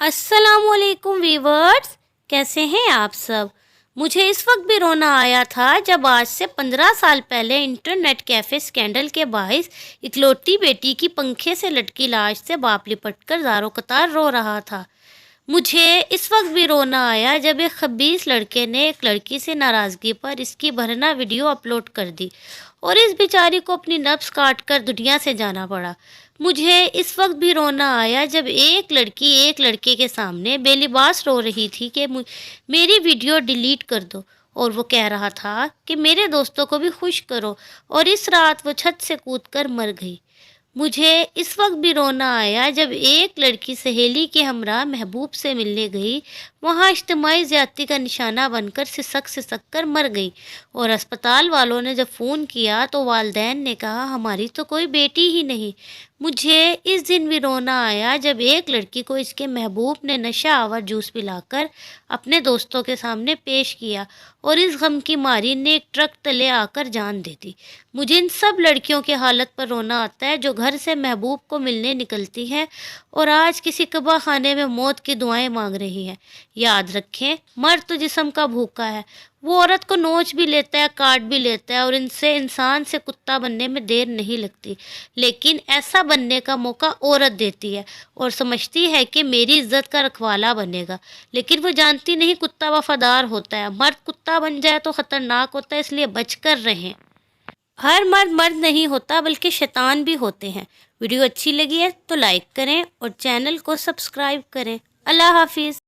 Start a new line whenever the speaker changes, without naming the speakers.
अस्सलाम वालेकुम वीवर्स, कैसे हैं आप सब। मुझे इस वक्त भी रोना आया था जब आज से 15 साल पहले इंटरनेट कैफ़े स्कैंडल के बाइस इकलौती बेटी की पंखे से लटकी लाश से बाप लिपटकर ज़ारो कतार रो रहा था। मुझे इस वक्त भी रोना आया जब एक खबीस लड़के ने एक लड़की से नाराज़गी पर इसकी भरना वीडियो अपलोड कर दी और इस बेचारी को अपनी नब्ज़ काट कर दुनिया से जाना पड़ा। मुझे इस वक्त भी रोना आया जब एक लड़की एक लड़के के सामने बेलिबास रो रही थी कि मेरी वीडियो डिलीट कर दो, और वो कह रहा था कि मेरे दोस्तों को भी खुश करो, और इस रात वो छत से कूदकर मर गई। मुझे इस वक्त भी रोना आया जब एक लड़की सहेली के हमरा महबूब से मिलने गई, वहाँ इज्तिमाई ज़्यादती का निशाना बनकर सिसक कर मर गई, और अस्पताल वालों ने जब फ़ोन किया तो वालदैन ने कहा हमारी तो कोई बेटी ही नहीं। मुझे इस दिन भी रोना आया जब एक लड़की को इसके महबूब ने नशा आवर जूस पिलाकर अपने दोस्तों के सामने पेश किया और इस गम की मारी ने एक ट्रक तले आकर जान दे दी। मुझे इन सब लड़कियों की हालत पर रोना आता है जो घर से महबूब को मिलने निकलती हैं और आज किसी कब्र खाने में मौत की दुआएं मांग रही हैं। याद रखें, मर्द तो जिस्म का भूखा है, वो औरत को नोच भी लेता है, काट भी लेता है, और इनसे इंसान से कुत्ता बनने में देर नहीं लगती, लेकिन ऐसा बनने का मौका औरत देती है और समझती है कि मेरी इज्जत का रखवाला बनेगा, लेकिन वो जानती नहीं कुत्ता वफादार होता है। मर्द कुत्ता बन जाए तो ख़तरनाक होता है, इसलिए बच कर रहें। हर मर्द मर्द नहीं होता बल्कि शैतान भी होते हैं। वीडियो अच्छी लगी है तो लाइक करें और चैनल को सब्सक्राइब करें। अल्लाह हाफिज़।